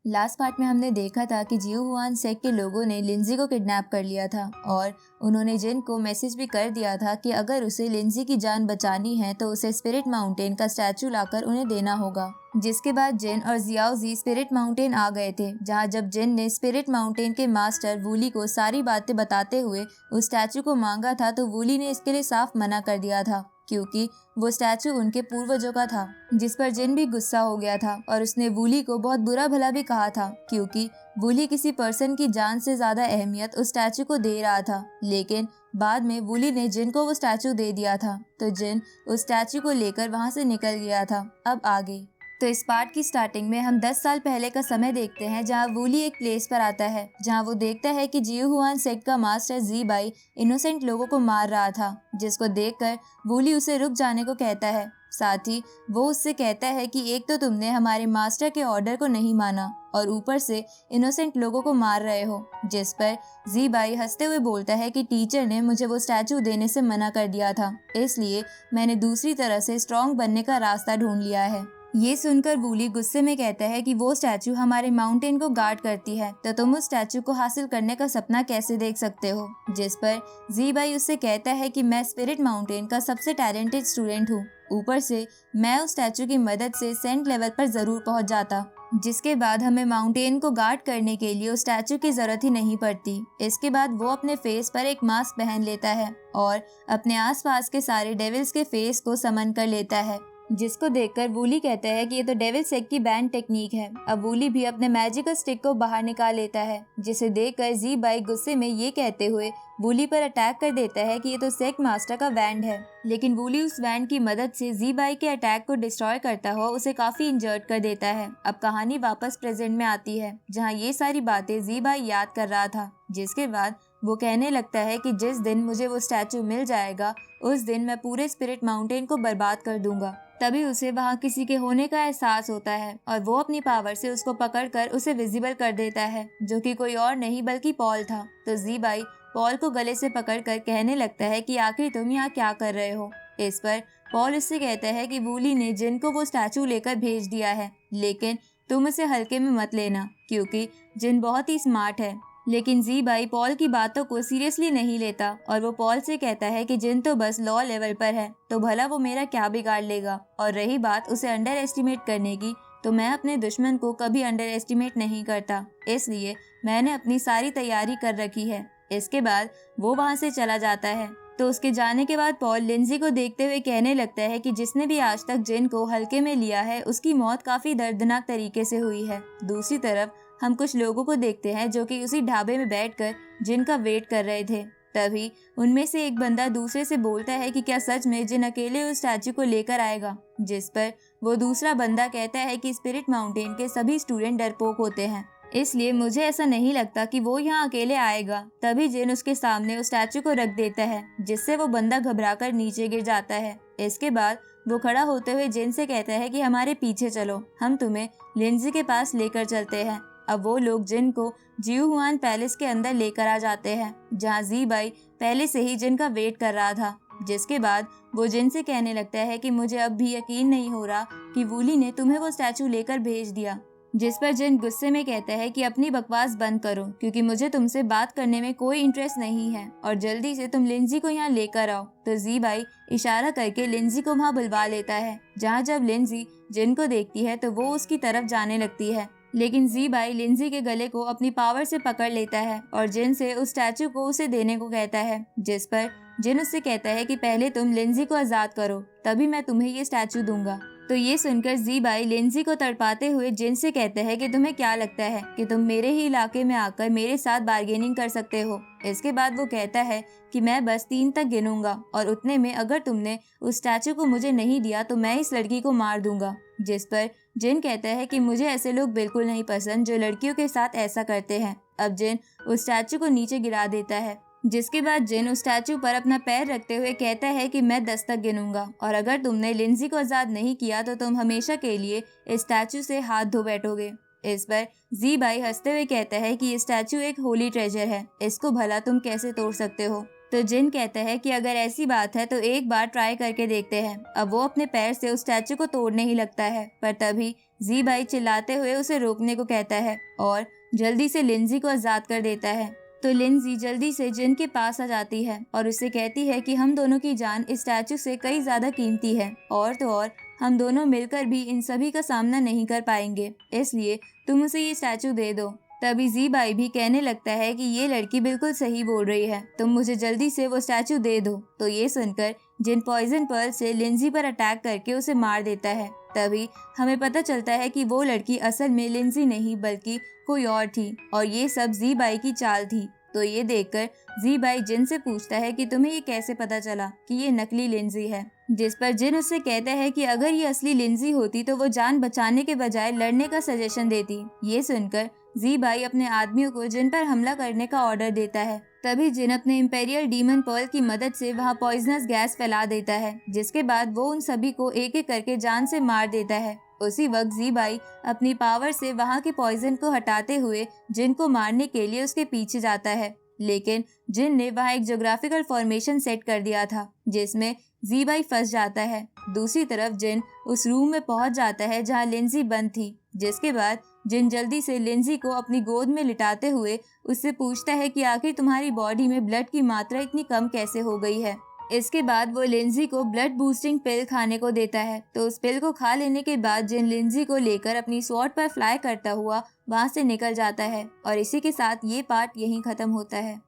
Last part में हमने देखा था कि जियो हुआन सेक के लोगों ने लिंजी को किडनैप कर लिया था और उन्होंने जिन को मैसेज भी कर दिया था कि अगर उसे लिंजी की जान बचानी है तो उसे स्पिरिट माउंटेन का स्टैचू लाकर उन्हें देना होगा। जिसके बाद जिन और जियाओजी स्पिरिट माउंटेन आ गए थे, जहां जब जिन ने स्पिरिट माउंटेन के मास्टर वूली को सारी बातें बताते हुए उस स्टैचू को मांगा था तो वूली ने इसके लिए साफ मना कर दिया था क्योंकि वो स्टैचू उनके पूर्वजों का था। जिस पर जिन भी गुस्सा हो गया था और उसने वूली को बहुत बुरा भला भी कहा था क्योंकि वूली किसी पर्सन की जान से ज्यादा अहमियत उस स्टैचू को दे रहा था। लेकिन बाद में वूली ने जिन को वो स्टैचू दे दिया था तो जिन उस स्टैचू को लेकर वहां से निकल गया था। अब आगे तो इस पार्ट की स्टार्टिंग में हम 10 साल पहले का समय देखते हैं जहां वूली एक प्लेस पर आता है जहां वो देखता है कि जियो हुआन सेक का मास्टर जी बाई इनोसेंट लोगों को मार रहा था, जिसको देखकर वूली उसे रुक जाने को कहता है। साथ ही वो उससे कहता है कि एक तो तुमने हमारे मास्टर के ऑर्डर को नहीं माना और ऊपर से इनोसेंट लोगों को मार रहे हो। जिस पर जी बाई हंसते हुए बोलता है कि टीचर ने मुझे वो स्टैचू देने से मना कर दिया था, इसलिए मैंने दूसरी तरह से स्ट्रॉन्ग बनने का रास्ता ढूंढ लिया है। ये सुनकर वूली गुस्से में कहता है कि वो स्टैचू हमारे माउंटेन को गार्ड करती है तो तुम उस स्टैचू को हासिल करने का सपना कैसे देख सकते हो। जिस पर जी बाई उससे कहता है कि मैं स्पिरिट माउंटेन का सबसे टैलेंटेड स्टूडेंट हूँ, ऊपर से मैं उस स्टैचू की मदद से सेंट लेवल पर जरूर पहुँच जाता, जिसके बाद हमें माउंटेन को गार्ड करने के लिए उस स्टैचू की जरूरत ही नहीं पड़ती। इसके बाद वो अपने फेस पर एक मास्क पहन लेता है और अपने आसपास के सारे डेविल्स के फेस को समन कर लेता है, जिसको देखकर वूली कहता है कि ये तो डेविल सेक की बैंड टेक्निक है। अब वूली भी अपने मैजिकल स्टिक को बाहर निकाल लेता है, जिसे देखकर जी बाई गुस्से में ये कहते हुए वूली पर अटैक कर देता है कि ये तो सेक मास्टर का बैंड है। लेकिन वूली उस बैंड की मदद से जी बाई के अटैक को डिस्ट्रॉय करता हुआ उसे काफी इंजर्ड कर देता है। अब कहानी वापस प्रेजेंट में आती है जहाँ ये सारी बातें जी बाई याद कर रहा था, जिसके बाद वो कहने लगता है कि जिस दिन मुझे वो स्टैचू मिल जाएगा उस दिन मैं पूरे स्पिरिट माउंटेन को बर्बाद कर दूंगा। तभी उसे वहाँ किसी के होने का एहसास होता है और वो अपनी पावर से उसको पकड़कर उसे विजिबल कर देता है, जो कि कोई और नहीं बल्कि पॉल था। तो जी बाई पॉल को गले से पकड़कर कहने लगता है कि आखिर तुम यहाँ क्या कर रहे हो। इस पर पॉल इससे कहता है कि वूली ने जिन को वो स्टैचू लेकर भेज दिया है, लेकिन तुम उसे हल्के में मत लेना क्योंकि जिन बहुत ही स्मार्ट है। लेकिन जी बाई पॉल की बातों को सीरियसली नहीं लेता और वो पॉल से कहता है कि जिन तो बस लॉ लेवल पर है तो भला वो मेरा क्या बिगाड़ लेगा। और रही बात उसे अंडर एस्टिमेट करने की, तो मैं अपने दुश्मन को कभी अंडर एस्टिमेट नहीं करता, इसलिए मैंने अपनी सारी तैयारी कर रखी है। इसके बाद वो वहाँ से चला जाता है। तो उसके जाने के बाद पॉल लिंजी को देखते हुए कहने लगता है कि जिसने भी आज तक जिन को हल्के में लिया है उसकी मौत काफी दर्दनाक तरीके से हुई है। दूसरी तरफ हम कुछ लोगों को देखते हैं जो कि उसी ढाबे में बैठकर जिन का वेट कर रहे थे। तभी उनमें से एक बंदा दूसरे से बोलता है कि क्या सच में जिन अकेले उस स्टैचू को लेकर आएगा, जिस पर वो दूसरा बंदा कहता है कि स्पिरिट माउंटेन के सभी स्टूडेंट डरपोक होते हैं, इसलिए मुझे ऐसा नहीं लगता कि वो यहाँ अकेले आएगा। तभी जिन उसके सामने उस स्टैचू को रख देता है, जिससे वो बंदा घबराकर नीचे गिर जाता है। इसके बाद वो खड़ा होते हुए जिन से कहता है कि हमारे पीछे चलो, हम तुम्हें लिंजी के पास लेकर चलते हैं। अब वो लोग जिन को जियो हुआन पैलेस के अंदर लेकर आ जाते हैं, जहाँ जी बाई पहले से ही जिन का वेट कर रहा था। जिसके बाद वो जिन से कहने लगता है कि मुझे अब भी यकीन नहीं हो रहा कि वूली ने तुम्हें वो स्टैचू लेकर भेज दिया। जिस पर जिन गुस्से में कहता है कि अपनी बकवास बंद करो क्योंकि मुझे तुमसे बात करने में कोई इंटरेस्ट नहीं है और जल्दी से तुम लिंजी को यहाँ लेकर आओ। तो जी बाई इशारा करके लिंजी को वहाँ बुलवा लेता है, जहाँ जब लिंजी जिन को देखती है तो वो उसकी तरफ जाने लगती है। लेकिन जी बाई लिंजी के गले को अपनी पावर से पकड़ लेता है और जिन से उस स्टैचू को उसे देने को कहता है। जिस पर जिन उससे कहता है कि पहले तुम लिंजी को आजाद करो, तभी मैं तुम्हें ये स्टैचू दूंगा। तो ये सुनकर जी बाई लिंजी को तड़पाते हुए जिन से कहते हैं कि तुम्हें क्या लगता है कि तुम मेरे ही इलाके में आकर मेरे साथ बार्गेनिंग कर सकते हो। इसके बाद वो कहता है कि मैं बस 3 तक गिनूंगा और उतने में अगर तुमने उस स्टैचू को मुझे नहीं दिया तो मैं इस लड़की को मार दूंगा। जिस पर जिन कहता है कि मुझे ऐसे लोग बिल्कुल नहीं पसंद जो लड़कियों के साथ ऐसा करते हैं। अब जिन उस स्टैचू को नीचे गिरा देता है, जिसके बाद जिन उस स्टैचू पर अपना पैर रखते हुए कहता है कि मैं 10 तक गिनूंगा और अगर तुमने लिंजी को आजाद नहीं किया तो तुम हमेशा के लिए इस स्टैचू से हाथ धो बैठोगे। इस पर जी बाई हंसते हुए कहता है कि ये स्टैचू एक होली ट्रेजर है, इसको भला तुम कैसे तोड़ सकते हो। तो जिन कहता है कि अगर ऐसी बात है तो एक बार ट्राई करके देखते हैं। अब वो अपने पैर से उस स्टैचू को तोड़ने ही लगता है, पर तभी जी बाई चिल्लाते हुए उसे रोकने को कहता है और जल्दी से लिंजी को आजाद कर देता है। तो लिंजी जल्दी से जिन के पास आ जाती है और उससे कहती है कि हम दोनों की जान इस स्टैचू से कई ज्यादा कीमती है, और तो और हम दोनों मिलकर भी इन सभी का सामना नहीं कर पाएंगे, इसलिए तुम उसे ये स्टैचू दे दो। तभी जी बाई भी कहने लगता है कि ये लड़की बिल्कुल सही बोल रही है, तुम मुझे जल्दी से वो स्टैचू दे दो। तो ये सुनकर जिन पॉइजन पर्ल से लिंजी पर अटैक करके उसे मार देता है। तभी हमें पता चलता है कि वो लड़की असल में लिंजी नहीं बल्कि कोई और थी, और ये सब जी बाई की चाल थी। तो ये देखकर जी बाई जिन से पूछता है कि तुम्हें ये कैसे पता चला कि ये नकली लिंजी है, जिस पर जिन उससे कहता है कि अगर ये असली लिंजी होती तो वो जान बचाने के बजाय लड़ने का सजेशन देती। ये सुनकर जी बाई अपने आदमियों को जिन पर हमला करने का ऑर्डर देता है। तभी जिन अपने इंपेरियल डीमन पर्ल की मदद से वहाँ पॉइजनस गैस फैला देता है, जिसके बाद वो उन सभी को एक एक करके जान से मार देता है। उसी वक्त जी बाई अपनी पावर से वहाँ के पॉइजन को हटाते हुए जिन को मारने के लिए उसके पीछे जाता है, लेकिन जिन ने वहाँ एक ज्योग्राफिकल फॉर्मेशन सेट कर दिया था जिसमें जी बाई फंस जाता है। दूसरी तरफ जिन उस रूम में पहुंच जाता है जहाँ लिंजी बंद थी, जिसके बाद जिन जल्दी से लिंजी को अपनी गोद में लिटाते हुए उससे पूछता है कि आखिर तुम्हारी बॉडी में ब्लड की मात्रा इतनी कम कैसे हो गई है। इसके बाद वो लिंजी को ब्लड बूस्टिंग पिल खाने को देता है। तो उस पिल को खा लेने के बाद जिन लिंजी को लेकर अपनी स्वॉर्ड पर फ्लाई करता हुआ वहाँ से निकल जाता है। और इसी के साथ ये पार्ट यहीं खत्म होता है।